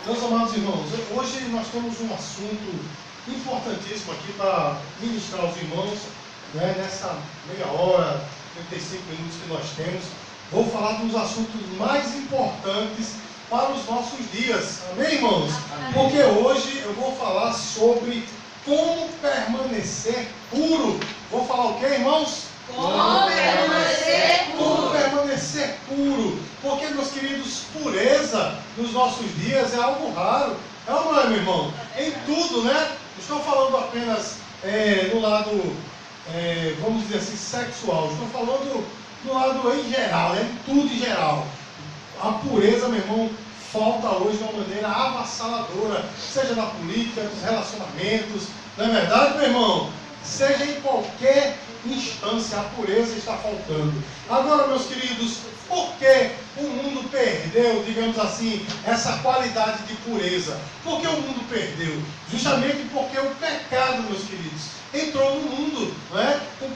Meus amados irmãos, hoje nós temos um assunto importantíssimo aqui para ministrar aos irmãos, né, nessa meia hora, 35 minutos que nós temos. Vou falar dos assuntos mais importantes para os nossos dias. Amém, irmãos? Amém. Porque hoje eu vou falar sobre como permanecer puro. Vou falar o que, irmãos? Como permanecer puro. Como permanecer puro. Porque, meus queridos, pureza nos nossos dias é algo raro. É ou não é, meu irmão? Em tudo, né? Não estou falando apenas no lado, vamos dizer assim, sexual. Estou falando no lado em geral, em tudo em geral. A pureza, meu irmão, falta hoje de uma maneira avassaladora. Seja na política, nos relacionamentos. Não é verdade, meu irmão? Seja em qualquer instância, a pureza está faltando. Agora, meus queridos, por que o mundo perdeu, digamos assim, essa qualidade de pureza? Por que o mundo perdeu? Justamente porque o pecado, meus queridos, entrou no mundo, não é? O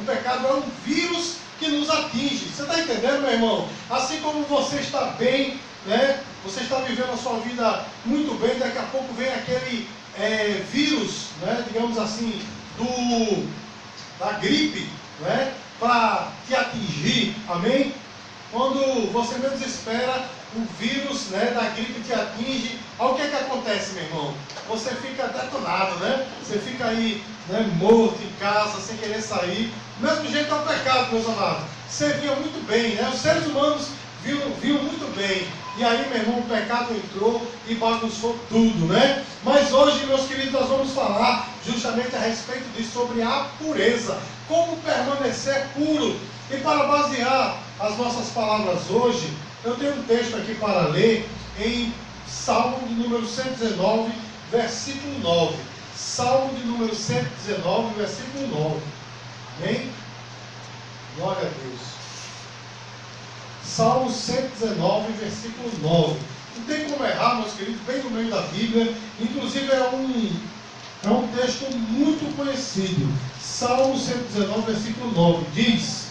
pecado é um vírus que nos atinge. Você está entendendo, meu irmão? Assim como você está bem, né? Você está vivendo a sua vida muito bem, daqui a pouco vem aquele vírus, né? Digamos assim, da gripe, né? Para te atingir, amém? Quando você menos espera, o vírus, né, da gripe te atinge. Olha o que acontece, meu irmão? Você fica detonado, né? Você fica aí, né, morto em casa, sem querer sair. Do mesmo jeito é o pecado, meus amados. Você via muito bem, né? Os seres humanos viam muito bem. E aí, meu irmão, o pecado entrou e bagunçou tudo, né? Mas hoje, meus queridos, nós vamos falar justamente a respeito disso, sobre a pureza. Como permanecer puro. E para basear as nossas palavras hoje, eu tenho um texto aqui para ler em Salmo de número 119, versículo 9. Salmo de número 119, versículo 9. Amém? Glória a Deus. Salmo 119, versículo 9. Não tem como errar, meus queridos, bem no meio da Bíblia. Inclusive é um texto muito conhecido. Salmo 119, versículo 9. Diz: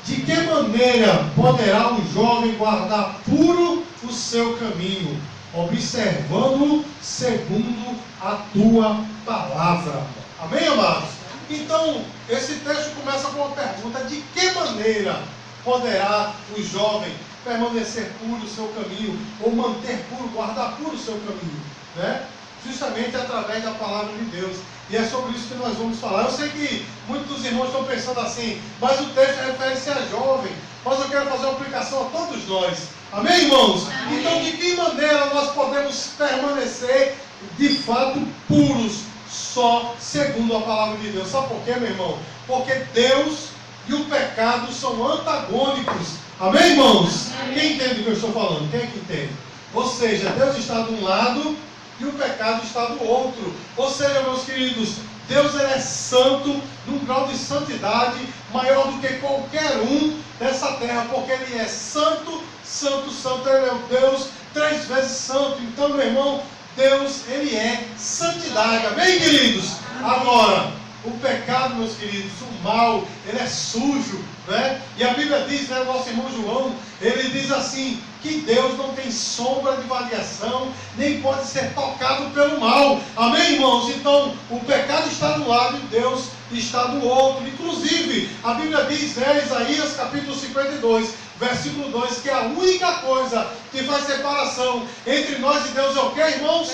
de que maneira poderá um jovem guardar puro o seu caminho, observando-o segundo a tua palavra? Amém, amados? Então, esse texto começa com uma pergunta: de que maneira poderá o jovem permanecer puro o seu caminho, ou manter puro, guardar puro o seu caminho, né? Justamente através da palavra de Deus. E é sobre isso que nós vamos falar. Eu sei que muitos dos irmãos estão pensando assim, mas o texto refere-se a jovem. Mas eu quero fazer uma aplicação a todos nós. Amém, irmãos? Amém. Então, de que maneira nós podemos permanecer de fato puros, só segundo a palavra de Deus? Sabe por quê, meu irmão? Porque Deus e o pecado são antagônicos. Amém, irmãos? Amém. Quem entende o que eu estou falando? Quem é que entende? Ou seja, Deus está de um lado e o pecado está do outro. Ou seja, meus queridos, Deus ele é santo, num grau de santidade maior do que qualquer um dessa terra, porque Ele é santo, santo, santo. Ele é o Deus 3 vezes santo. Então, meu irmão, Deus, Ele é santidade. Amém, queridos? Agora, o pecado, meus queridos, o mal, ele é sujo, né? E a Bíblia diz, né, o nosso irmão João, ele diz assim, que Deus não tem sombra de variação, nem pode ser tocado pelo mal. Amém, irmãos? Então, o pecado está do lado e Deus está do outro. Inclusive, a Bíblia diz, né, Isaías capítulo 52, versículo 2, que a única coisa que faz separação entre nós e Deus é o que, irmãos?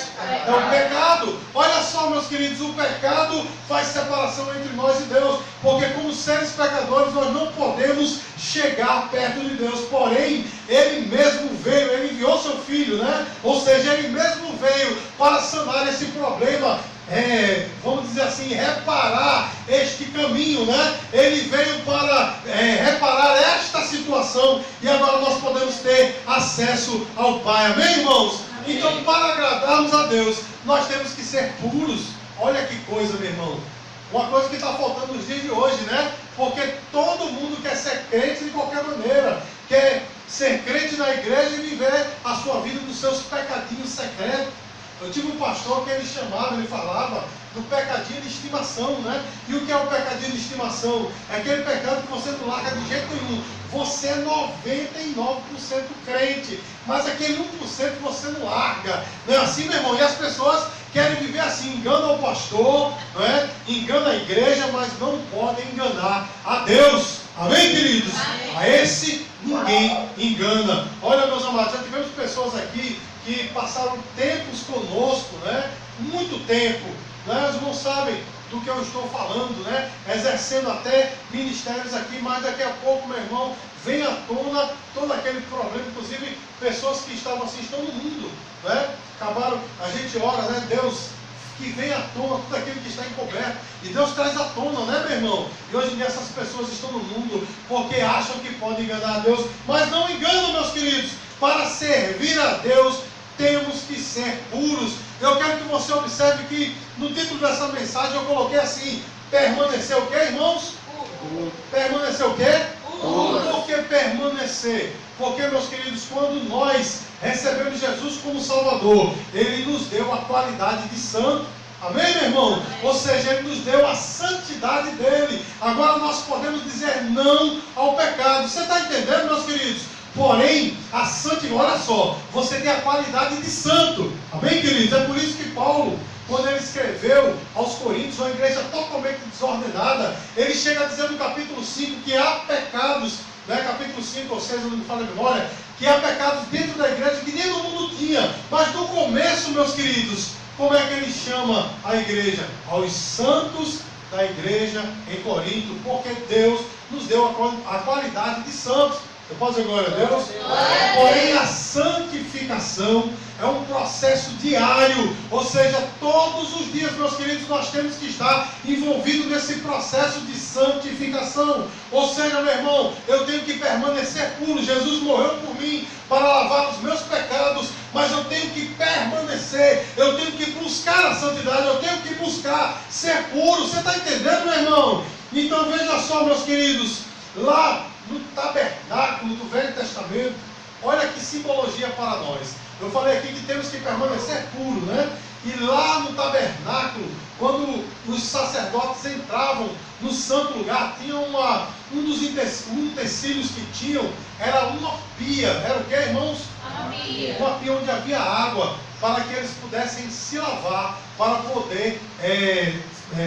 É o pecado. Olha só, meus queridos, o pecado faz separação entre nós e Deus, porque como seres pecadores nós não podemos chegar perto de Deus. Porém, Ele mesmo veio, Ele enviou seu Filho, né? Ou seja, Ele mesmo veio para sanar esse problema, vamos dizer assim, reparar este caminho, né? Ele veio para reparar esta situação, e agora nós podemos ter acesso ao Pai. Amém, irmãos? Amém. Então, para agradarmos a Deus, nós temos que ser puros. Olha que coisa, meu irmão. Uma coisa que está faltando nos dias de hoje, né? Porque todo mundo quer ser crente de qualquer maneira. Quer ser crente na igreja e viver a sua vida dos seus pecadinhos secretos. Eu tive um pastor que ele falava do pecadinho de estimação, né? E o que é o pecadinho de estimação? É aquele pecado que você não larga de jeito nenhum. Você é 99% crente, mas aquele 1% você não larga. Não é assim, meu irmão? E as pessoas querem viver assim, enganam o pastor, não é? Enganam a igreja, mas não podem enganar a Deus. Amém, queridos? Amém. A esse ninguém engana. Olha, meus amados, já tivemos pessoas aqui que passaram tempos conosco, né? Muito tempo, né? Eles não sabem do que eu estou falando, né? Exercendo até ministérios aqui, mas daqui a pouco, meu irmão, vem à tona todo aquele problema, inclusive pessoas que estavam assim, estão no mundo, né? Acabaram, a gente ora, né? Deus, que vem à tona tudo aquilo que está encoberto, e Deus traz à tona, né, meu irmão? E hoje em dia essas pessoas estão no mundo porque acham que podem enganar a Deus, mas não enganam, meus queridos. Para servir a Deus temos que ser puros. Eu quero que você observe que no título dessa mensagem eu coloquei assim: permanecer o quê, irmãos? Permanecer o quê? Por que permanecer? Porque, meus queridos, quando nós recebemos Jesus como Salvador, Ele nos deu a qualidade de santo. Amém, meu irmão? Amém. Ou seja, Ele nos deu a santidade dEle. Agora nós podemos dizer não ao pecado. Você está entendendo, meus queridos? Porém, a santidade, olha só, você tem a qualidade de santo. Amém, queridos? É por isso que Paulo, quando ele escreveu aos Coríntios, uma igreja totalmente desordenada, ele chega a dizer no capítulo 5 que há pecados, né? Capítulo 5 ou 6, eu não me falo a memória, que há pecados dentro da igreja que nem no mundo tinha. Mas no começo, meus queridos, como é que ele chama a igreja? Aos santos da igreja em Corinto, porque Deus nos deu a qualidade de santos. Eu posso dizer glória a Deus? Porém, a santificação é um processo diário, ou seja, todos os dias, meus queridos, nós temos que estar envolvidos nesse processo de santificação. Ou seja, meu irmão, eu tenho que permanecer puro. Jesus morreu por mim para lavar os meus pecados, mas eu tenho que permanecer, eu tenho que buscar a santidade, eu tenho que buscar ser puro. Você está entendendo, meu irmão? Então veja só, meus queridos, lá no tabernáculo do Velho Testamento, olha que simbologia para nós. Eu falei aqui que temos que permanecer puro, né? E lá no tabernáculo, quando os sacerdotes entravam no santo lugar, tinha um dos utensílios que tinham, era uma pia. Era o que, irmãos? Uma pia onde havia água, para que eles pudessem se lavar, para poder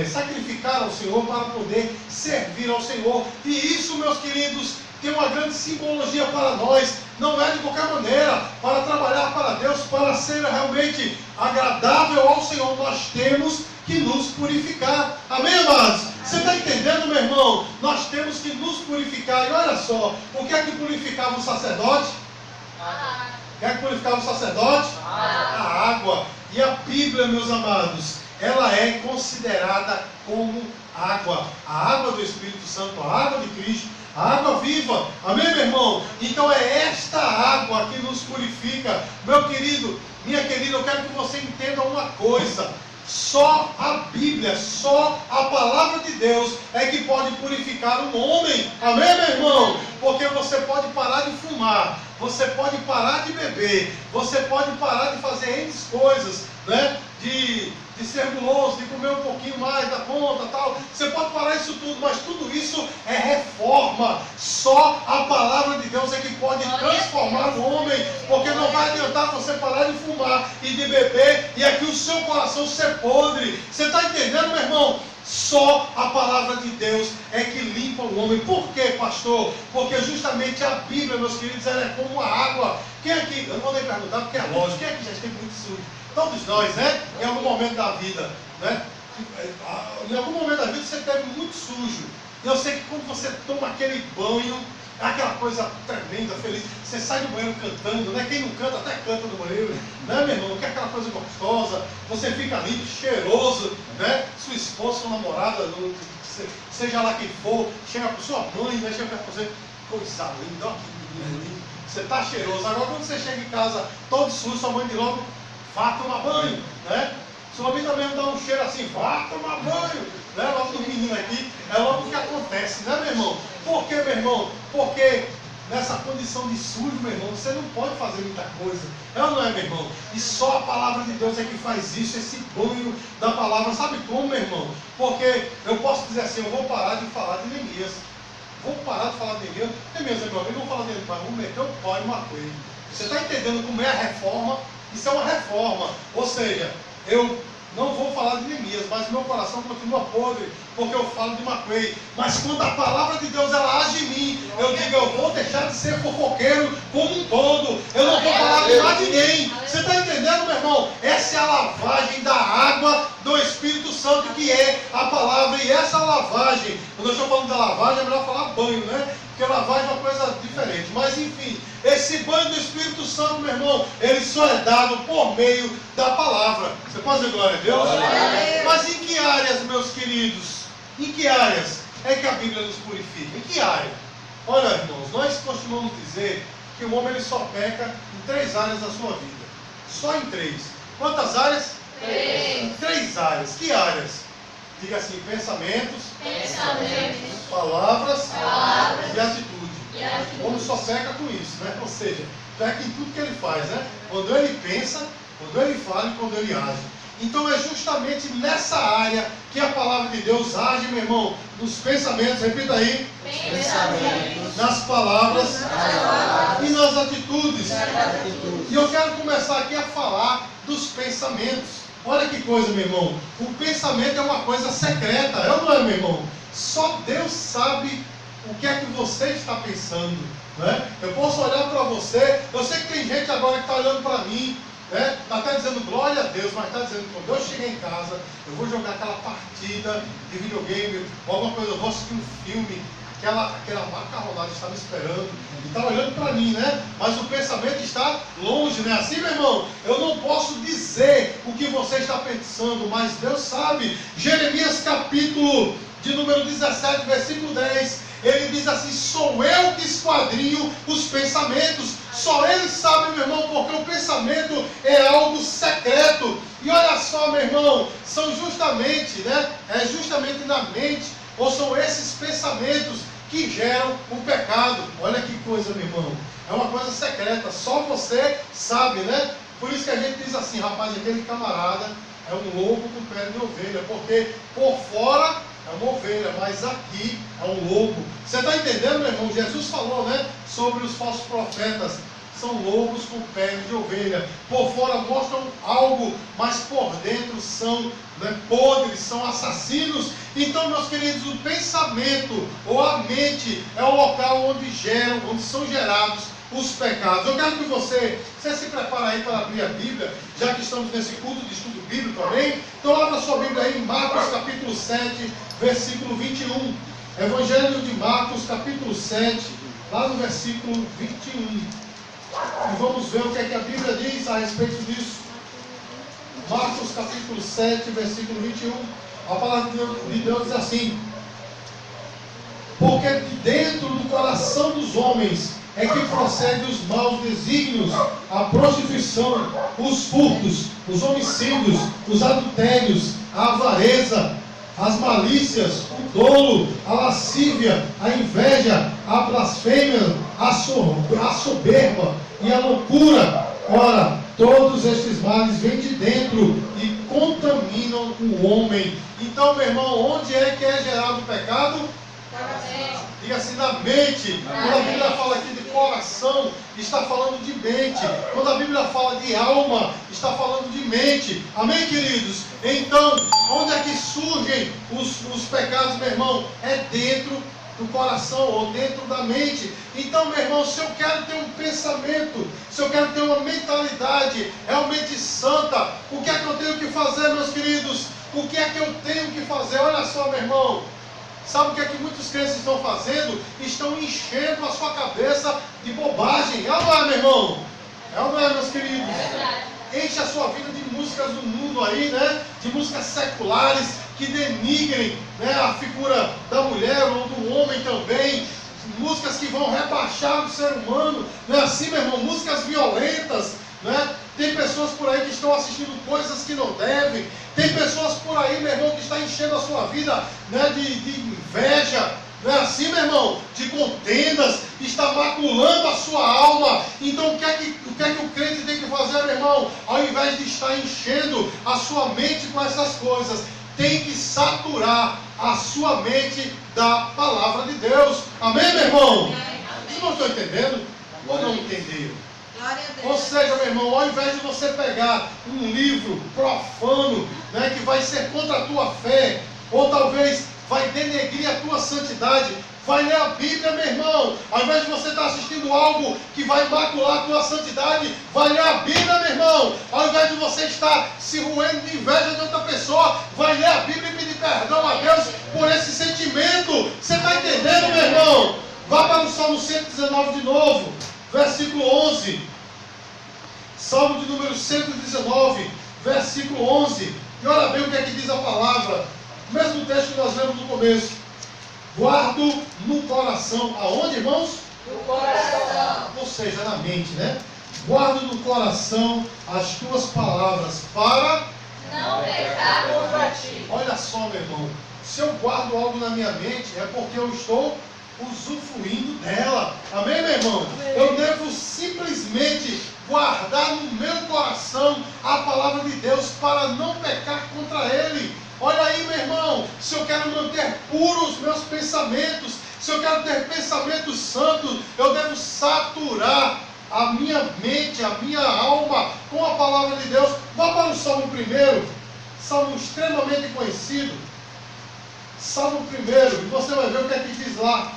sacrificar ao Senhor, para poder servir ao Senhor. E isso, meus queridos, tem uma grande simbologia para nós. Não é de qualquer maneira. Para trabalhar para Deus, para ser realmente agradável ao Senhor, nós temos que nos purificar. Amém, amados? Você está entendendo, meu irmão? Nós temos que nos purificar. E olha só, o que é que purificava o sacerdote? O que é que purificava o sacerdote? A água. E a Bíblia, meus amados, ela é considerada como água. A água do Espírito Santo, a água de Cristo, a água viva. Amém, meu irmão? Então é esta água que nos purifica. Meu querido, minha querida, eu quero que você entenda uma coisa. Só a Bíblia, só a palavra de Deus é que pode purificar um homem. Amém, meu irmão? Porque você pode parar de fumar, você pode parar de beber, você pode parar de fazer N coisas, né? De ser guloso, de comer um pouquinho mais da conta, tal. Você pode parar isso tudo, mas tudo isso é reforma. Só a palavra de Deus é que pode transformar o homem, porque não vai adiantar você parar de fumar e de beber e aqui o seu coração ser podre. Você está entendendo, meu irmão? Só a palavra de Deus é que limpa o homem. Por quê, pastor? Porque justamente a Bíblia, meus queridos, ela é como a água. Quem aqui, eu não vou nem perguntar porque é lógico, quem aqui já esteve muito sujo? Todos nós, né? Em algum momento da vida, né? Em algum momento da vida você esteve muito sujo. E eu sei que quando você toma aquele banho, é aquela coisa tremenda, feliz. Você sai do banheiro cantando, né? Quem não canta até canta no banheiro, né, meu irmão? Que é aquela coisa gostosa. Você fica limpo, cheiroso, né? Sua esposa, sua namorada, seja lá quem for, chega para sua mãe, né? Chega para você, coisa linda, ó, que lindo. Você está cheiroso. Agora quando você chega em casa todo sujo, sua mãe diz logo: vá tomar banho, né? Sua mãe também dá um cheiro assim: vá tomar banho, né? Logo do menino aqui, é logo o que acontece, né, meu irmão? Por quê, meu irmão? Porque nessa condição de sujo, meu irmão, você não pode fazer muita coisa. É ou não é, meu irmão? E só a palavra de Deus é que faz isso, esse banho da palavra. Sabe como, meu irmão? Porque eu posso dizer assim, eu vou parar de falar de Neemias. Vou parar de falar de Neemias. Neemias é meu amigo, vou falar dele, mas vou meter o pau e matei. Você está entendendo como é a reforma? Isso é uma reforma. Ou seja, eu não vou falar de Neemias, mas meu coração continua podre, porque eu falo de Maquei. Mas quando a palavra de Deus ela age em mim, eu digo, eu vou deixar de ser fofoqueiro como um todo. Eu não vou falar de mais ninguém. Você está entendendo, meu irmão? Essa é a lavagem da água do Espírito Santo, que é a palavra. E essa lavagem, quando eu estou falando da lavagem, é melhor falar banho, né? Porque lavagem é uma coisa diferente. Mas enfim, esse banho do Espírito Santo, meu irmão, ele só é dado por meio da palavra. Você pode dizer glória a Deus? Mas em que áreas, meus queridos? Em que áreas é que a Bíblia nos purifica? Em que área? Olha, irmãos, nós costumamos dizer que o homem ele só peca em 3 áreas da sua vida. Só em 3. Quantas áreas? 3. 3 áreas. Que áreas? Diga assim, pensamentos, palavras e atitude. O homem só peca com isso, né? Ou seja, peca em tudo que ele faz, né? Quando ele pensa, quando ele fala e quando ele age. Então é justamente nessa área que a palavra de Deus age, meu irmão, nos pensamentos, repita aí, nas palavras e nas atitudes. E eu quero começar aqui a falar dos pensamentos. Olha que coisa, meu irmão. O pensamento é uma coisa secreta, é ou não é, meu irmão? Só Deus sabe o que é que você está pensando, né? Eu posso olhar para você, eu sei que tem gente agora que está olhando para mim, né? Está até dizendo glória a Deus, mas está dizendo que quando eu chegar em casa, eu vou jogar aquela partida de videogame, ou alguma coisa, eu vou assistir um filme, aquela macarronada está me esperando, e está olhando para mim, né? Mas o pensamento está longe, né? Assim, meu irmão, eu não posso dizer o que você está pensando, mas Deus sabe. Jeremias capítulo de número 17, versículo 10, ele diz assim, sou eu que esquadrinho os pensamentos. Só ele sabe, meu irmão, porque o pensamento é algo secreto. E olha só, meu irmão, são justamente, né? É justamente na mente, ou são esses pensamentos que geram o pecado. Olha que coisa, meu irmão. É uma coisa secreta, só você sabe, né? Por isso que a gente diz assim, rapaz, aquele camarada é um lobo com pele de ovelha, porque por fora é uma ovelha, mas aqui é um lobo. Você está entendendo, meu irmão? Jesus falou, né, sobre os falsos profetas. São lobos com pele de ovelha. Por fora mostram algo, mas por dentro são, né, podres, são assassinos. Então, meus queridos, o pensamento ou a mente é o local onde são gerados os pecados. Eu quero que você se prepare aí para abrir a Bíblia, já que estamos nesse culto de estudo bíblico, amém? Então abra sua Bíblia aí em Marcos capítulo 7, versículo 21. Evangelho de Marcos capítulo 7, lá no versículo 21. E vamos ver o que é que a Bíblia diz a respeito disso. Marcos capítulo 7, versículo 21. A palavra de Deus diz assim: porque de dentro do coração dos homens é que procedem os maus desígnios, a prostituição, os furtos, os homicídios, os adultérios, a avareza, as malícias, o dolo, a lascívia, a inveja, a blasfêmia, a soberba e a loucura. Ora, todos estes males vêm de dentro e contaminam o homem. Então, meu irmão, onde é que é gerado o pecado? Diga assim, na mente. Quando a Bíblia fala aqui de coração, está falando de mente. Quando a Bíblia fala de alma, está falando de mente. Amém, queridos? Então, onde é que surgem os pecados, meu irmão? É dentro do coração ou dentro da mente. Então, meu irmão, se eu quero ter um pensamento, se eu quero ter uma mentalidade realmente santa, o que é que eu tenho que fazer, meus queridos? O que é que eu tenho que fazer? Olha só, meu irmão. Sabe o que é que muitos crentes estão fazendo? Estão enchendo a sua cabeça de bobagem. É ou não é, meu irmão? É ou não é, meus queridos? Enche a sua vida de músicas do mundo aí, né? De músicas seculares que denigrem, né, a figura da mulher ou do homem também. Músicas que vão rebaixar o ser humano. Não é assim, meu irmão? Músicas violentas, né? Tem pessoas por aí que estão assistindo coisas que não devem. Tem pessoas por aí, meu irmão, que está enchendo a sua vida, né, de inveja, Não é assim, meu irmão? De contendas, está maculando a sua alma. Então o que é que o crente tem que fazer, meu irmão? Ao invés de estar enchendo a sua mente com essas coisas, tem que saturar a sua mente da palavra de Deus. Amém, meu irmão? Vocês não estão entendendo? Ou não entenderam? Ou seja, meu irmão, ao invés de você pegar um livro profano, né, que vai ser contra a tua fé, ou talvez vai denegrir a tua santidade, vai ler a Bíblia, meu irmão. Ao invés de você estar assistindo algo que vai macular a tua santidade, vai ler a Bíblia, meu irmão. Ao invés de você estar se roendo de inveja de outra pessoa, vai ler a Bíblia e pedir perdão a Deus por esse sentimento. Você está entendendo, meu irmão? Vá para o Salmo 119 de novo, versículo 11. Salmo de número 119, versículo 11. E olha bem o que é que diz a palavra. O mesmo texto que nós lemos no começo. Guardo no coração. Aonde, irmãos? No coração. Ou seja, na mente, né? Guardo no coração as tuas palavras para não pecar contra ti. Olha só, meu irmão. Se eu guardo algo na minha mente, é porque eu estou usufruindo dela. Amém, meu irmão? Amém. Eu devo simplesmente guardar no meu coração a palavra de Deus para não pecar contra Ele. Olha aí, meu irmão, se eu quero manter puros os meus pensamentos, se eu quero ter pensamentos santos, eu devo saturar a minha mente, a minha alma com a palavra de Deus. Vá para o Salmo 1, Salmo extremamente conhecido. Salmo 1, e você vai ver o que é que diz lá.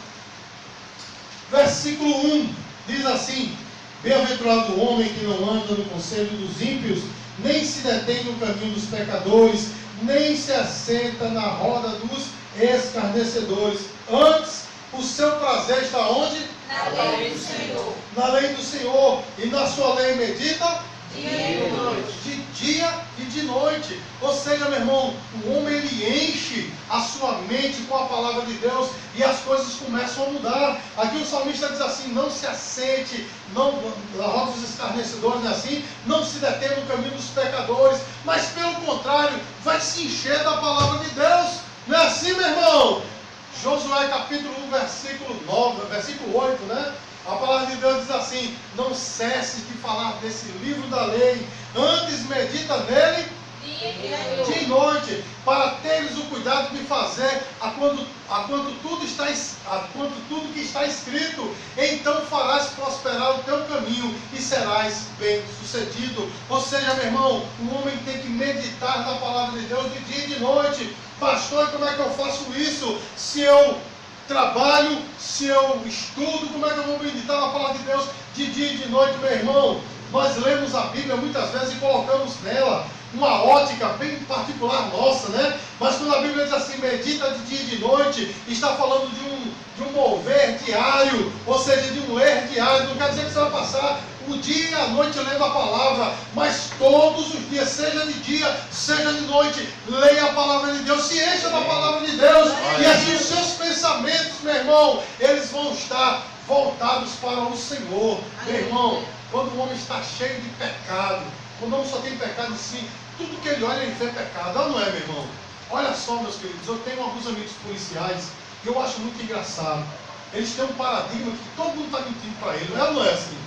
Versículo 1, diz assim: Bem-aventurado o homem que não anda no conselho dos ímpios, nem se detém no caminho dos pecadores, nem se assenta na roda dos escarnecedores. Antes, o seu prazer está onde? Na lei do Senhor. Na lei do Senhor. E na sua lei medita? Dia e noite. De dia e de noite. Ou seja, meu irmão, o homem ele enche a sua mente com a palavra de Deus e as coisas começam a mudar. Aqui o salmista diz assim: não se assente, não, na roda dos escarnecedores, não é assim? Não se detém no caminho dos pecadores, mas pelo contrário, vai se encher da palavra de Deus. Não é assim, meu irmão? Josué capítulo 1, versículo 8, né? A palavra de Deus diz assim: não cesse de falar desse livro da lei, antes medita nele dia e noite, para teres o cuidado de fazer a quanto tudo que está escrito, então farás prosperar o teu caminho e serás bem sucedido. Ou seja, meu irmão, o homem tem que meditar na palavra de Deus de dia e de noite. Pastor, como é que eu faço isso? Se eu trabalho, se eu estudo, como é que eu vou meditar na palavra de Deus de dia e de noite, meu irmão? Nós lemos a Bíblia muitas vezes e colocamos nela uma ótica bem particular nossa, né? Mas quando a Bíblia diz assim, medita de dia e de noite, está falando de um mover diário, ou seja, de um ler diário. Não quer dizer que você vai passar o dia e a noite lendo a palavra, mas todos os dias, seja de dia, seja de noite, leia a palavra de Deus, se encha da palavra de Deus, e assim os seus pensamentos, meu irmão, eles vão estar voltados para o Senhor. Meu irmão, quando o homem está cheio de pecado, quando o homem só tem pecado em si, tudo que ele olha, ele vê pecado. Não é, meu irmão? Olha só, meus queridos, eu tenho alguns amigos policiais que eu acho muito engraçado. Eles têm um paradigma que todo mundo está mentindo para ele. Não é assim?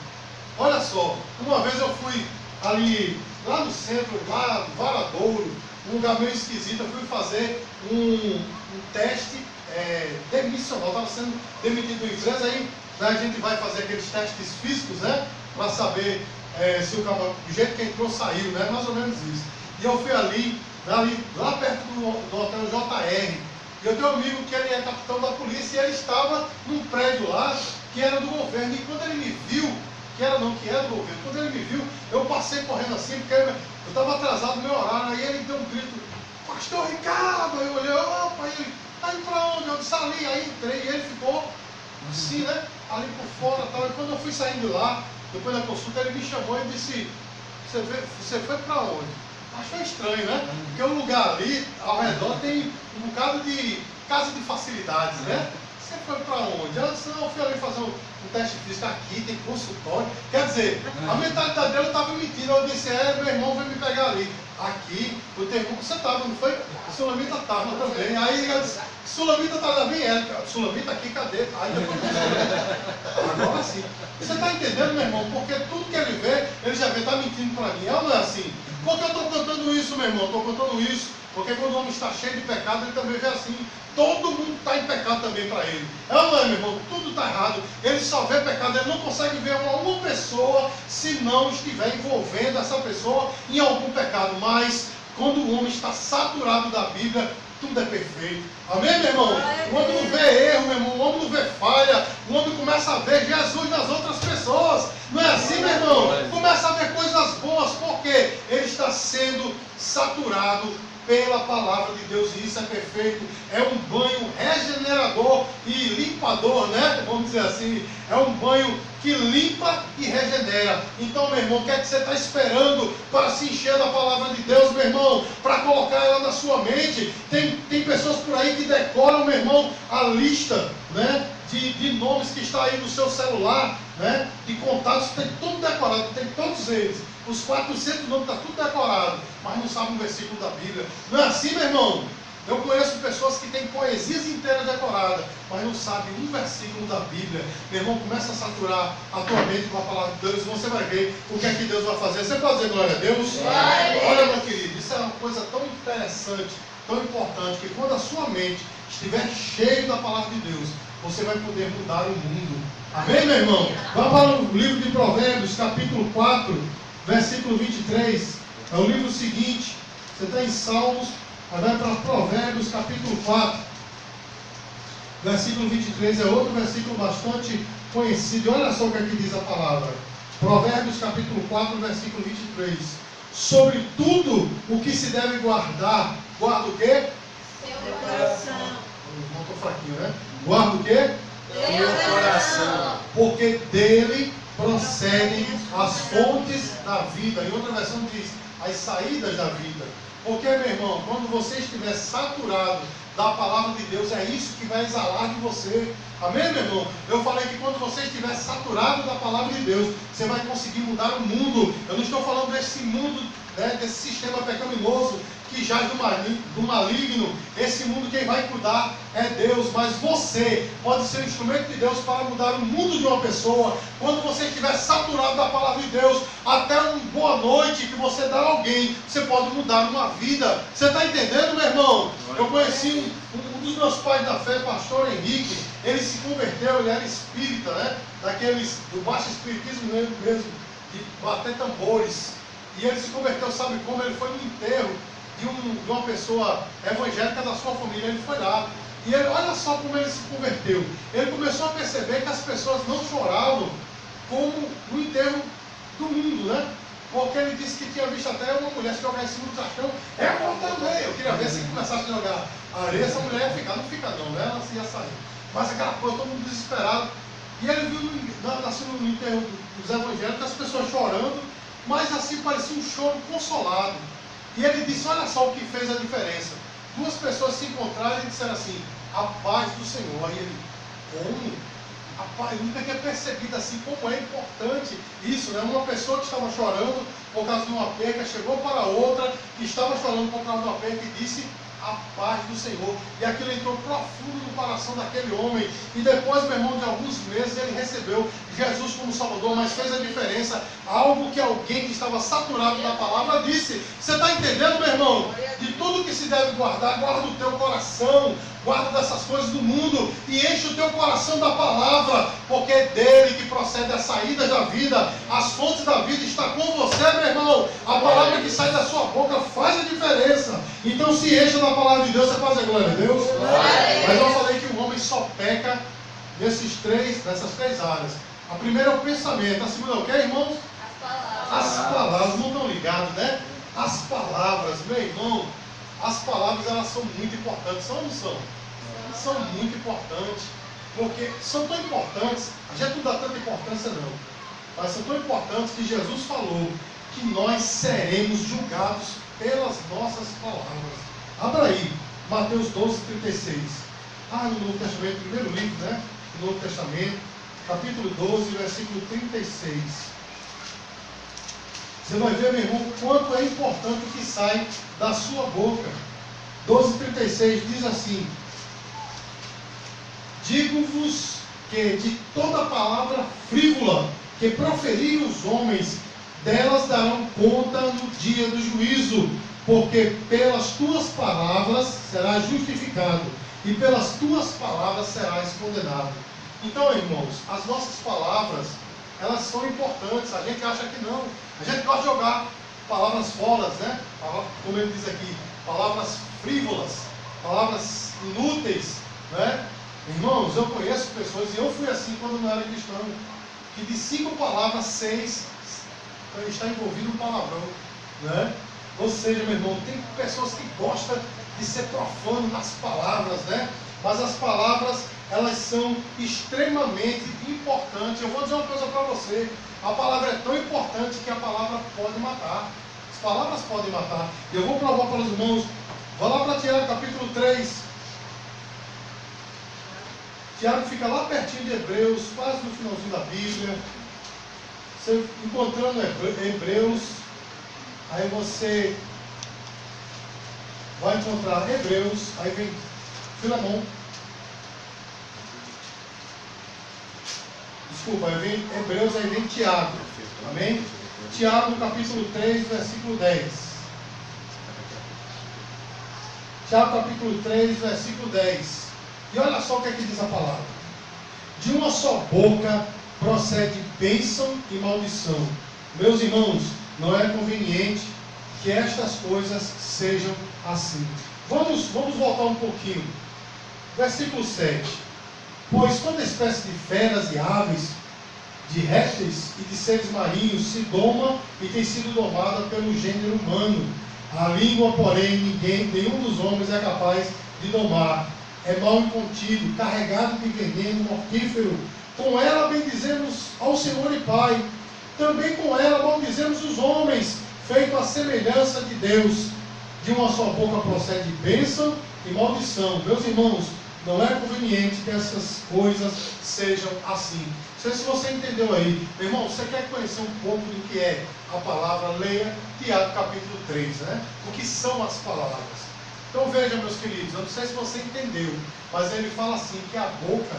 Olha só, uma vez eu fui ali, lá no centro, lá no Varadouro, um lugar meio esquisito. Eu fui fazer um teste demissional. Estava sendo demitido da empresa, aí a gente vai fazer aqueles testes físicos, né? Para saber se o cara, do jeito que entrou, saiu, né? Mais ou menos isso. E eu fui ali lá perto do hotel JR. E eu tenho um amigo que ele é capitão da polícia e ele estava num prédio lá que era do governo. E quando ele me viu, que era do governo, quando ele me viu, eu passei correndo assim, porque eu estava atrasado no meu horário. Aí ele deu um grito: Pastor Ricardo! Aí eu olhei: opa, ele tá indo pra onde? Eu disse: ali. Aí entrei e ele ficou assim, né? Ali por fora e tal. E quando eu fui saindo lá, depois da consulta, ele me chamou e disse: você foi para onde? Achei estranho, né? Porque o lugar ali, ao redor, tem um bocado de casa de facilidades, né? Você foi para onde? Eu disse: não, eu fui ali fazer um teste físico aqui, tem consultório. Quer dizer, a mentalidade dele estava mentindo. Eu disse: meu irmão veio me pegar ali. Aqui, o teu irmão, você estava, não foi? O seu amigo estava também. Aí eu disse: Sulamita tá lá, vem ela. Sulamita aqui, cadê? Aí depois agora sim. Você está entendendo, meu irmão? Porque tudo que ele vê, ele já vê, está mentindo para mim. Ela não é assim. Por que eu estou cantando isso, meu irmão? Estou cantando isso porque quando o homem está cheio de pecado, ele também vê assim. Todo mundo está em pecado também para ele. Ela não é, meu irmão? Tudo está errado. Ele só vê pecado, ele não consegue ver uma pessoa se não estiver envolvendo essa pessoa em algum pecado. Mas quando o homem está saturado da Bíblia, tudo é perfeito. Amém, meu irmão? O homem não vê erro, meu irmão. O homem não vê falha. O homem começa a ver Jesus nas outras pessoas. Não é assim, meu irmão? Começa a ver coisas boas. Por quê? Ele está sendo saturado pela palavra de Deus, e isso é perfeito. É um banho regenerador e limpador, né? Vamos dizer assim. É um banho que limpa e regenera. Então, meu irmão, o que é que você está esperando para se encher da palavra de Deus, meu irmão? Para colocar ela na sua mente. Tem pessoas por aí que decoram, meu irmão, a lista, né, de nomes que está aí no seu celular, né, de contatos, tem tudo decorado, tem todos eles. Os 400 nomes, está tudo decorado, mas não sabe um versículo da Bíblia. Não é assim, meu irmão? Eu conheço pessoas que têm poesias inteiras decoradas, mas não sabem um versículo da Bíblia. Meu irmão, começa a saturar a tua mente com a palavra de Deus, e você vai ver o que é que Deus vai fazer. Você pode dizer glória a Deus? Olha, meu querido, isso é uma coisa tão interessante, tão importante, que quando a sua mente estiver cheia da palavra de Deus, você vai poder mudar o mundo. Amém, meu irmão? Vá para o livro de Provérbios, capítulo 4, versículo 23. É o livro seguinte. Você está em Salmos, vai para Provérbios, capítulo 4, versículo 23. É outro versículo bastante conhecido. E olha só o que aqui diz a palavra. Provérbios, capítulo 4, versículo 23. Sobre tudo o que se deve guardar, guarda o quê? Seu coração. Não estou fraquinho, né? Guarda o quê? Seu coração. Porque dele procedem as fontes da vida. Em outra versão diz, as saídas da vida. Porque, meu irmão, quando você estiver saturado da palavra de Deus, é isso que vai exalar de você. Amém, meu irmão? Eu falei que quando você estiver saturado da palavra de Deus, você vai conseguir mudar o mundo. Eu não estou falando desse mundo, né, desse sistema pecaminoso que jaz do maligno. Esse mundo quem vai cuidar é Deus, mas você pode ser um instrumento de Deus para mudar o mundo de uma pessoa. Quando você estiver saturado da palavra de Deus, até uma boa noite que você dá a alguém, você pode mudar uma vida. Você está entendendo, meu irmão? Eu conheci um dos meus pais da fé, pastor Henrique. Ele se converteu, ele era espírita, né? Daqueles do baixo espiritismo mesmo, de bater tambores. E ele se converteu, sabe como? Ele foi no enterro de uma pessoa evangélica da sua família. Ele foi lá. E ele, olha só como ele se converteu. Ele começou a perceber que as pessoas não choravam como no enterro do mundo, né? Porque ele disse que tinha visto até uma mulher se jogar em cima do caixão. Eu também. Eu queria ver se começasse a jogar areia, essa mulher ia ficar. Não fica não, né? Ela ia sair. Mas aquela coisa, todo mundo desesperado. E ele viu assim, no enterro dos evangélicos as pessoas chorando, mas assim parecia um choro consolado. E ele disse, olha só o que fez a diferença. Duas pessoas se encontraram e disseram assim, a paz do Senhor. E ele, como? A paz, eu nunca tinha percebido assim como é importante isso, né? Uma pessoa que estava chorando por causa de uma perca, chegou para outra que estava chorando por causa de uma perca e disse, a paz do Senhor. E aquilo entrou profundo no coração daquele homem. E depois, meu irmão, de alguns meses, ele recebeu Jesus como Salvador, mas fez a diferença. Algo que alguém que estava saturado da palavra disse. Você está entendendo, meu irmão? De tudo que se deve guardar, guarda o teu coração. Guarda dessas coisas do mundo e enche o teu coração da palavra, porque é dele que procede as saídas da vida. As fontes da vida estão com você, meu irmão. A palavra que sai da sua boca faz a diferença. Então se enche da palavra de Deus, você faz a glória a Deus. Mas eu falei que o homem só peca nessas três áreas. A primeira é o pensamento, a segunda é o que, irmãos? As palavras, não estão ligados, né? As palavras, meu irmão, as palavras elas são muito importantes, são ou não são? São muito importantes, porque são tão importantes, a gente não dá tanta importância não, mas são tão importantes que Jesus falou que nós seremos julgados pelas nossas palavras. Abra aí, Mateus 12, 36. No Novo Testamento, primeiro livro, né? Do Novo Testamento, capítulo 12, versículo 36. Você vai ver, meu irmão, o quanto é importante o que sai da sua boca. 12:36 diz assim: Digo-vos que de toda palavra frívola que proferirem os homens, delas darão conta no dia do juízo, porque pelas tuas palavras serás justificado, e pelas tuas palavras serás condenado. Então, irmãos, as nossas palavras, elas são importantes. A gente acha que não. A gente gosta de jogar palavras fora, né? Como ele diz aqui, palavras frívolas, palavras inúteis, né? Irmãos, eu conheço pessoas, e eu fui assim quando não era cristão, que de 5 palavras, 6 está envolvido um palavrão, né? Ou seja, meu irmão, tem pessoas que gostam de ser profano nas palavras, né? Mas as palavras, elas são extremamente importantes. Eu vou dizer uma coisa para você: a palavra é tão importante que a palavra pode matar. As palavras podem matar. Eu vou provar para os irmãos. Vá lá para Tiago capítulo 3. Tiago fica lá pertinho de Hebreus, quase no finalzinho da Bíblia. Você encontrando Hebreus, aí você vai encontrar Hebreus, aí vem Filemão. Desculpa, aí vem Hebreus, aí vem Tiago. Amém? Tiago capítulo 3, versículo 10. Tiago capítulo 3, versículo 10. E olha só o que é que diz a palavra. De uma só boca procede bênção e maldição. Meus irmãos, não é conveniente que estas coisas sejam assim. Vamos voltar um pouquinho. Versículo 7. Pois toda espécie de feras e aves, de répteis e de seres marinhos se doma e tem sido domada pelo gênero humano. A língua, porém, nenhum dos homens é capaz de domar. É mal incontido, carregado de veneno mortífero. Com ela bendizemos ao Senhor e Pai. Também com ela maldizemos os homens, feito à semelhança de Deus. De uma só boca procede bênção e maldição. Meus irmãos, não é conveniente que essas coisas sejam assim. Não sei se você entendeu aí. Meu irmão, você quer conhecer um pouco do que é a palavra? Leia Tiago capítulo 3, né? O que são as palavras? Então veja, meus queridos, eu não sei se você entendeu, mas ele fala assim, que a boca,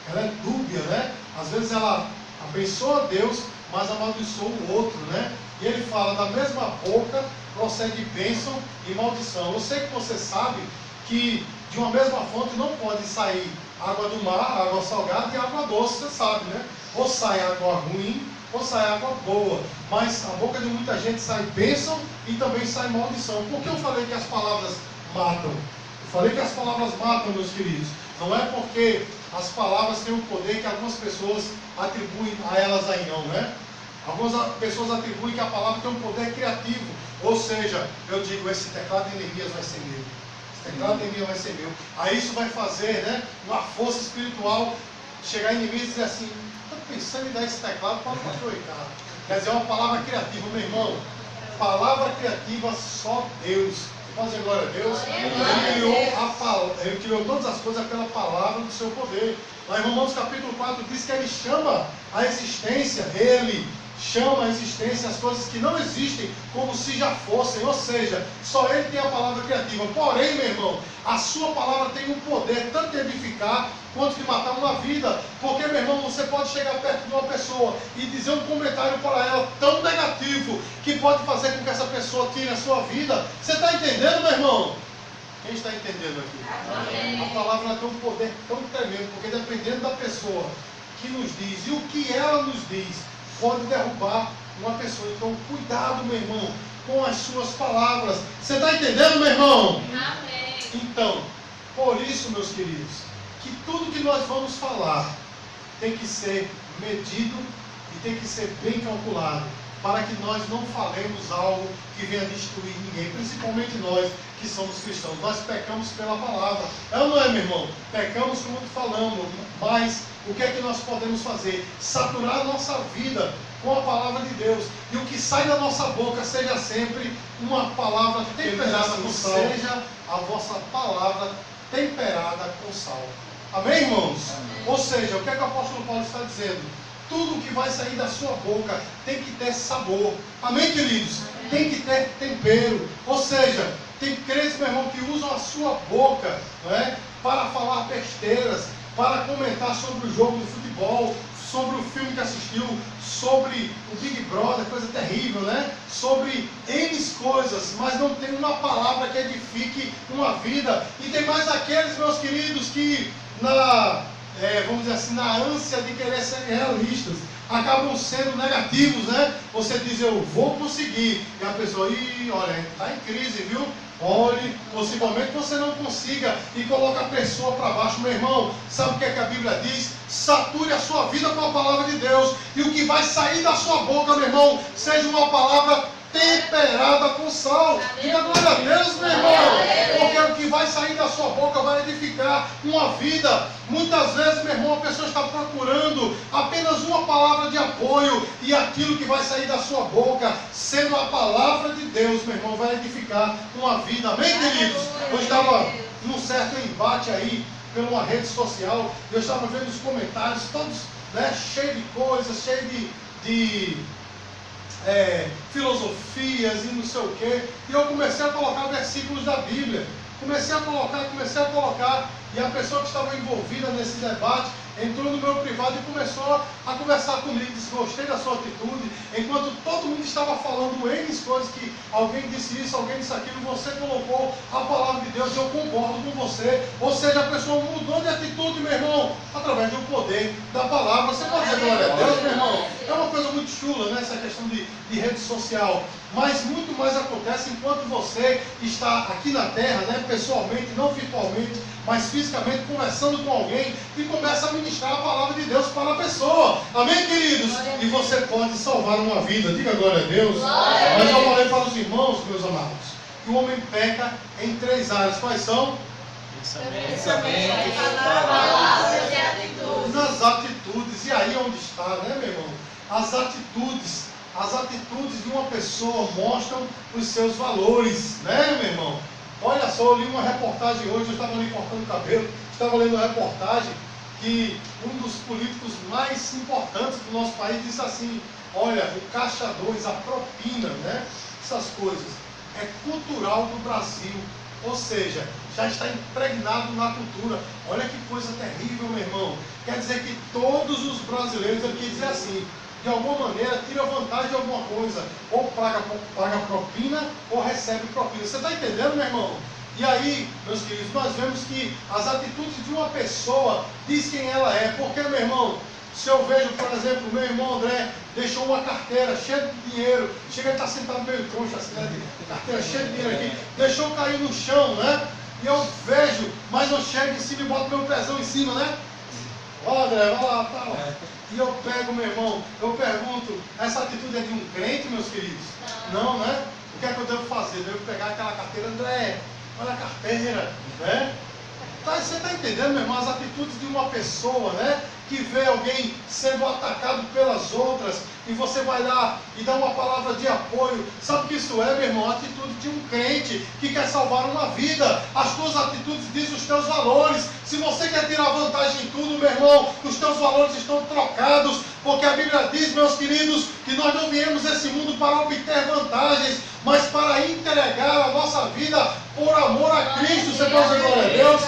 ela é dúbia, né? Às vezes ela abençoa Deus, mas amaldiçoa o outro, né? E ele fala, da mesma boca procede bênção e maldição. Eu sei que você sabe que de uma mesma fonte não pode sair água do mar, água salgada e água doce, você sabe, né? Ou sai água ruim, ou sai água boa. Mas a boca de muita gente sai bênção e também sai maldição. Por que eu falei que as palavras matam? Eu falei que as palavras matam, meus queridos. Não é porque as palavras têm um poder que algumas pessoas atribuem a elas aí não, né? Algumas pessoas atribuem que a palavra tem um poder criativo. Ou seja, eu digo, esse teclado de Neemias vai ser meu. Esse teclado de Neemias vai ser meu. Aí isso vai fazer, né, uma força espiritual, chegar em Neemias e dizer assim, estou pensando em dar esse teclado para o pastor Ricardo. Quer dizer, é uma palavra criativa, meu irmão. Palavra criativa só Deus. Pode dizer glória a Deus. Ele criou todas as coisas pela palavra do seu poder. Lá em Romanos capítulo 4 diz que ele chama a existência, ele chama a existência as coisas que não existem como se já fossem, ou seja, só ele tem a palavra criativa. Porém, meu irmão, a sua palavra tem um poder tanto de edificar quanto de matar uma vida. Porque, meu irmão, você pode chegar perto de uma pessoa e dizer um comentário para ela tão negativo que pode fazer com que essa pessoa tire a sua vida. Você está entendendo, meu irmão? Quem está entendendo aqui? Amém. A palavra tem um poder tão tremendo, porque dependendo da pessoa que nos diz e o que ela nos diz, pode derrubar uma pessoa. Então, cuidado, meu irmão, com as suas palavras. Você está entendendo, meu irmão? Amém. Então, por isso, meus queridos, que tudo que nós vamos falar tem que ser medido e tem que ser bem calculado, para que nós não falemos algo que venha destruir ninguém, principalmente nós que somos cristãos. Nós pecamos pela palavra. É ou não é, meu irmão? Pecamos como falamos, mas o que é que nós podemos fazer? Saturar a nossa vida com a palavra de Deus. E o que sai da nossa boca seja sempre uma palavra temperada com sal. Seja a vossa palavra temperada com sal. Amém, irmãos? Amém. Ou seja, o que é que o apóstolo Paulo está dizendo? Tudo que vai sair da sua boca tem que ter sabor. Amém, queridos? Amém. Tem que ter tempero. Ou seja, tem crentes, meu irmão, que usam a sua boca, não é, para falar besteiras, para comentar sobre o jogo de futebol, sobre o filme que assistiu, sobre o Big Brother, coisa terrível, né? Sobre N coisas, mas não tem uma palavra que edifique uma vida. E tem mais aqueles, meus queridos, que vamos dizer assim, na ânsia de querer ser realistas, acabam sendo negativos, né? Você diz, eu vou conseguir, e a pessoa, olha, está em crise, viu? Olhe, possivelmente você não consiga e coloca a pessoa para baixo. Meu irmão, sabe o que é que a Bíblia diz? Sature a sua vida com a palavra de Deus, e o que vai sair da sua boca, meu irmão, seja uma palavra temperada com sal. Diga glória a Deus, meu irmão, porque o que vai sair da sua boca vai edificar uma vida. Muitas vezes, meu irmão, a pessoa está procurando apenas uma palavra de apoio, e aquilo que vai sair da sua boca, sendo a palavra de Deus, meu irmão, vai edificar uma vida. Amém, queridos? Eu estava num certo embate aí pela uma rede social, eu estava vendo os comentários todos, né, cheios de coisas, cheios de filosofias e não sei o quê, e eu comecei a colocar versículos da Bíblia, comecei a colocar, e a pessoa que estava envolvida nesse debate entrou no meu privado e começou a conversar comigo, disse, gostei da sua atitude, enquanto todo mundo estava falando N coisas, que alguém disse isso, alguém disse aquilo, você colocou a palavra de Deus, eu concordo com você, ou seja, a pessoa mudou de atitude, meu irmão, através do poder da palavra. Você pode dizer glória a Deus, meu irmão? É uma coisa muito chula, né, essa questão de rede social, mas muito mais acontece enquanto você está aqui na terra, né, pessoalmente, não virtualmente, mas fisicamente, conversando com alguém e começa a ministrar a palavra de Deus para a pessoa. Amém, queridos? E você pode salvar uma vida. Diga glória a Deus. Mas eu falei para os irmãos, meus amados, que o homem peca em 3 áreas. Quais são? Pensamento, palavras e atitudes. Nas atitudes. E aí onde está, né, meu irmão? As atitudes de uma pessoa mostram os seus valores, né, meu irmão? Olha só, eu li uma reportagem hoje, eu estava ali cortando o cabelo, estava lendo uma reportagem que um dos políticos mais importantes do nosso país disse assim, olha, o caixa 2, a propina, né, essas coisas, é cultural do Brasil, ou seja, já está impregnado na cultura. Olha que coisa terrível, meu irmão. Quer dizer que todos os brasileiros, ele quer dizer assim, de alguma maneira, tira vantagem de alguma coisa, ou paga propina, ou recebe propina. Você está entendendo, meu irmão? E aí, meus queridos, nós vemos que as atitudes de uma pessoa diz quem ela é. Porque, meu irmão, se eu vejo, por exemplo, o meu irmão André deixou uma carteira cheia de dinheiro, chega a estar sentado meio troncho, assim, né, carteira cheia de dinheiro aqui, deixou cair no chão, né? E eu vejo, mas eu chego em cima e boto meu pezão em cima, né? Ó, André, vai lá, tal. E eu pego, meu irmão, eu pergunto, essa atitude é de um crente, meus queridos? Não, né? O que é que eu devo fazer? Eu devo pegar aquela carteira, André, olha a carteira, né? Você está entendendo, meu irmão, as atitudes de uma pessoa, né? Que vê alguém sendo atacado pelas outras, e você vai lá e dá uma palavra de apoio. Sabe o que isso é, meu irmão? A atitude de um crente que quer salvar uma vida. As tuas atitudes dizem os teus valores. Se você quer tirar vantagem em tudo, meu irmão, os teus valores estão trocados, porque a Bíblia diz, meus queridos, que nós não viemos esse mundo para obter vantagens, mas para entregar a nossa vida por amor a Cristo. Você pode dizer glória a Deus?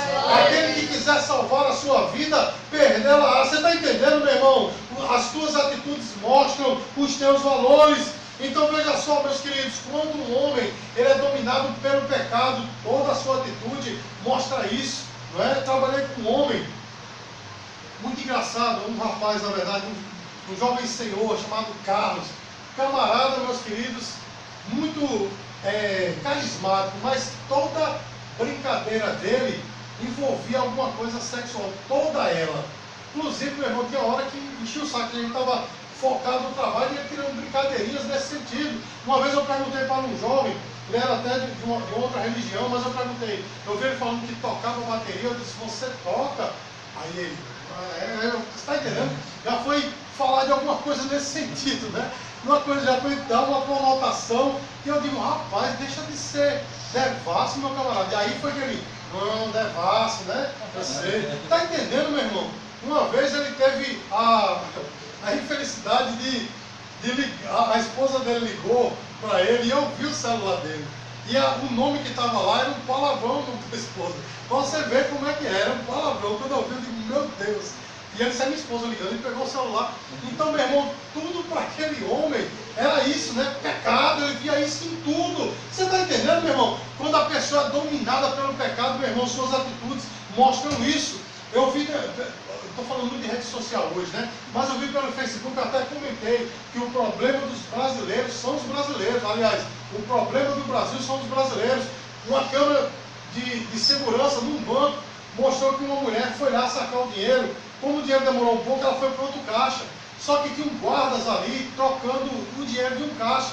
Aquele que quiser salvar a sua vida, perdê-la. Você está entendendo, meu irmão? As tuas atitudes mostram os teus valores. Então veja só, meus queridos, quando um homem ele é dominado pelo pecado, toda a sua atitude mostra isso, não é? Eu trabalhei com um homem muito engraçado, um rapaz, na verdade, um jovem senhor chamado Carlos, camarada, meus queridos, muito carismático, mas toda brincadeira dele envolvia alguma coisa sexual, toda ela. Inclusive, meu irmão, tinha hora que enchia o saco, a gente estava focado no trabalho e ia tirando brincadeirinhas nesse sentido. Uma vez eu perguntei para um jovem, ele era até de outra religião, mas eu perguntei, eu vi ele falando que tocava bateria, eu disse, você toca? Aí ele, você está entendendo? Já foi falar de alguma coisa nesse sentido, né? Uma coisa, já foi dar uma conotação, e eu digo, rapaz, deixa de ser devasso, meu camarada. E aí foi que ele, não, devasso, né? Eu sei. Está entendendo, meu irmão? Uma vez ele teve a infelicidade de ligar, a esposa dele ligou para ele e eu vi o celular dele. E o nome que estava lá era um palavrão no da esposa. Pra você ver como é que era um palavrão. Quando eu vi, eu digo, meu Deus. E antes a minha esposa ligando, ele pegou o celular. Então, meu irmão, tudo para aquele homem era isso, né? Pecado, ele via isso em tudo. Você está entendendo, meu irmão? Quando a pessoa é dominada pelo pecado, meu irmão, suas atitudes mostram isso. Eu vi, estou falando muito de rede social hoje, né? Mas eu vi pelo Facebook, até comentei que o problema dos brasileiros são os brasileiros. Aliás, o problema do Brasil são os brasileiros. Uma câmera de segurança num banco mostrou que uma mulher foi lá sacar o dinheiro. Como o dinheiro demorou um pouco, ela foi para outro caixa. Só que tinham guardas ali trocando o dinheiro de um caixa.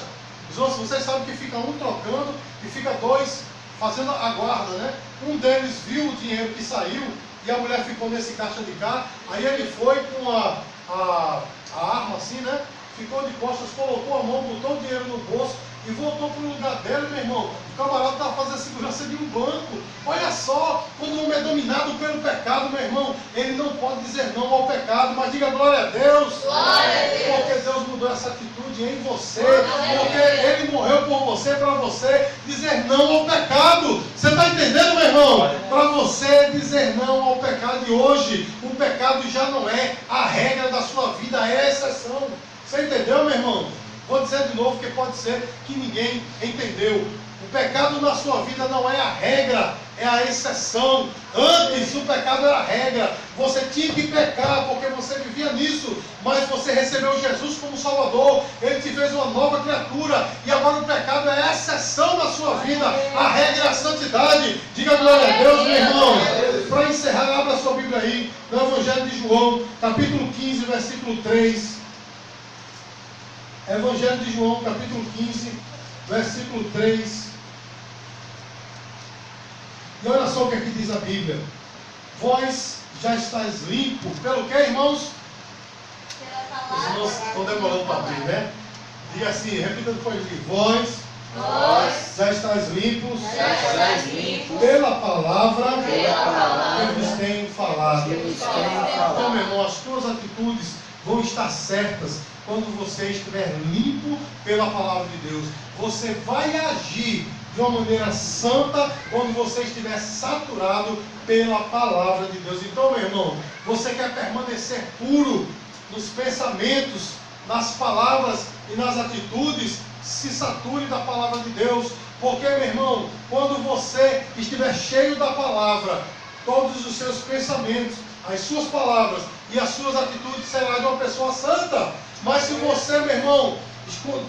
Vocês sabem que fica um trocando e fica dois fazendo a guarda, né? Um deles viu o dinheiro que saiu e a mulher ficou nesse caixa de cá. Aí ele foi com a arma assim, né? Ficou de costas, colocou a mão, botou o dinheiro no bolso e voltou para o lugar dele, meu irmão. O camarada estava fazendo a segurança de um banco. Olha só, quando o homem é dominado pelo pecado, meu irmão, ele não pode dizer não ao pecado, mas diga glória a Deus. Glória a Deus. Porque Deus mudou essa atitude em você, porque Ele morreu por você, para você dizer não ao pecado. Você está entendendo, meu irmão? Para você dizer não ao pecado. E hoje, o pecado já não é a regra da sua vida, é a exceção. Você entendeu, meu irmão? Vou dizer de novo, porque pode ser que ninguém entendeu. O pecado na sua vida não é a regra, é a exceção. Antes o pecado era a regra. Você tinha que pecar porque você vivia nisso. Mas você recebeu Jesus como Salvador. Ele te fez uma nova criatura. E agora o pecado é a exceção na sua vida. A regra é a santidade. Diga glória a Deus, meu irmão. Para encerrar, abra a sua Bíblia aí. No Evangelho de João, capítulo 15, versículo 3. Evangelho de João, capítulo 15, versículo 3. E olha só o que aqui diz a Bíblia. Vós já estáis limpo. Pelo que, irmãos? Os irmãos estão demorando para abrir, né? Diga assim, repita depois de mim. Vós já estáis limpos, pela palavra que vos tenho falado. Então, meu irmão, as tuas atitudes vão estar certas quando você estiver limpo pela palavra de Deus. Você vai agir de uma maneira santa quando você estiver saturado pela palavra de Deus. Então, meu irmão, você quer permanecer puro nos pensamentos, nas palavras e nas atitudes, se sature da palavra de Deus. Porque, meu irmão, quando você estiver cheio da palavra, todos os seus pensamentos, as suas palavras e as suas atitudes serão de uma pessoa santa. Mas se você, meu irmão,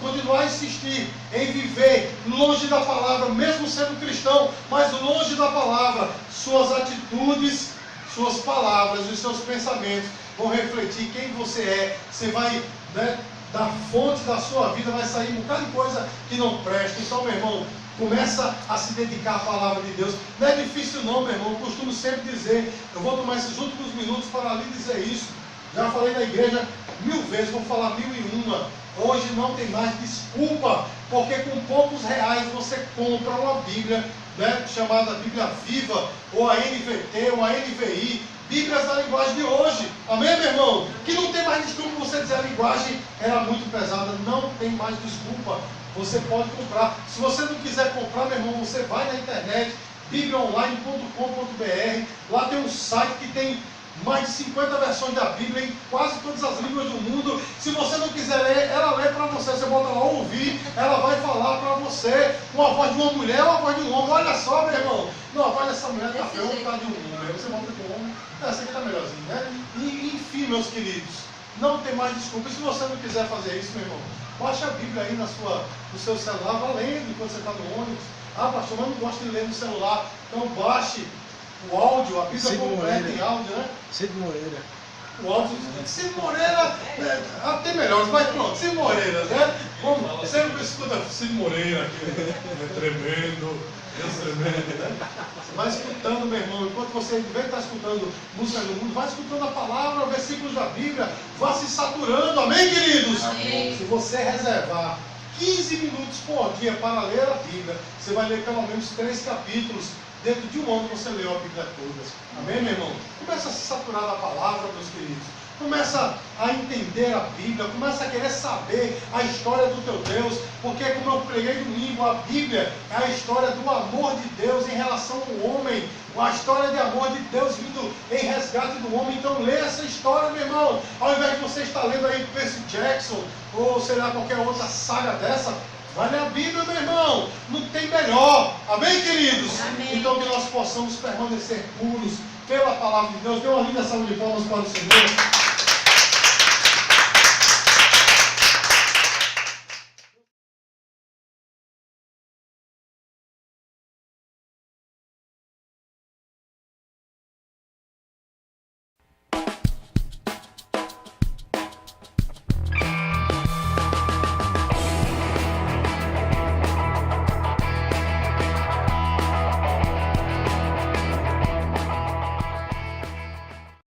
continuar a insistir em viver longe da palavra, mesmo sendo cristão, mas longe da palavra, suas atitudes, suas palavras e seus pensamentos vão refletir quem você é. Você vai, né, da fonte da sua vida vai sair um bocado de coisa que não presta. Então, meu irmão, começa a se dedicar à palavra de Deus. Não é difícil não, meu irmão. Eu costumo sempre dizer, eu vou tomar esses últimos minutos para lhe dizer isso. Já falei na igreja 1000 vezes, vou falar 1001. Hoje não tem mais desculpa, porque com poucos reais você compra uma Bíblia, né, chamada Bíblia Viva, ou a NVT, ou a NVI, Bíblias da linguagem de hoje. Amém, meu irmão? Que não tem mais desculpa você dizer a linguagem era muito pesada. Não tem mais desculpa. Você pode comprar. Se você não quiser comprar, meu irmão, você vai na internet, bibliaonline.com.br. Lá tem um site que tem mais de 50 versões da Bíblia em quase todas as línguas do mundo. Se você não quiser ler, ela lê para você. Você bota lá ouvir, ela vai falar para você. Uma voz de uma mulher, uma voz de um homem. Olha só, meu irmão. Não, a voz dessa mulher está feia, ou está de um homem. Aí você bota de um homem. Essa aqui está melhorzinho, né? E, enfim, meus queridos, não tem mais desculpa. E se você não quiser fazer isso, meu irmão, baixa a Bíblia aí no seu celular, vá lendo enquanto você está no ônibus. Ah, pastor, eu não gosto de ler no celular. Então baixe o áudio, a Bíblia completa em áudio, né? Cid Moreira. O áudio. Cid Moreira, até melhores, mas pronto, Cid Moreira, né? Vamos, sempre escuta Cid Moreira aqui, é tremendo, Deus tremendo, né? Você vai escutando, meu irmão, enquanto você deve estar escutando música do mundo, vai escutando a palavra, versículos da Bíblia, vá se saturando, amém, queridos? Amém. Se você reservar 15 minutos por dia para ler a Bíblia, você vai ler pelo menos 3 capítulos. Dentro de um ano você leu a Bíblia toda. Amém, meu irmão? Começa a se saturar da palavra, meus queridos. Começa a entender a Bíblia, começa a querer saber a história do teu Deus, porque como eu preguei domingo, a Bíblia é a história do amor de Deus em relação ao homem, a história de amor de Deus vindo em resgate do homem. Então lê essa história, meu irmão, ao invés de você estar lendo aí Percy Jackson, ou sei lá, qualquer outra saga dessa, vai ler a Bíblia, meu irmão, não tem melhor, amém, queridos? Amém. Então que nós possamos permanecer puros pela palavra de Deus. Dê uma linda salva de palmas para o Senhor.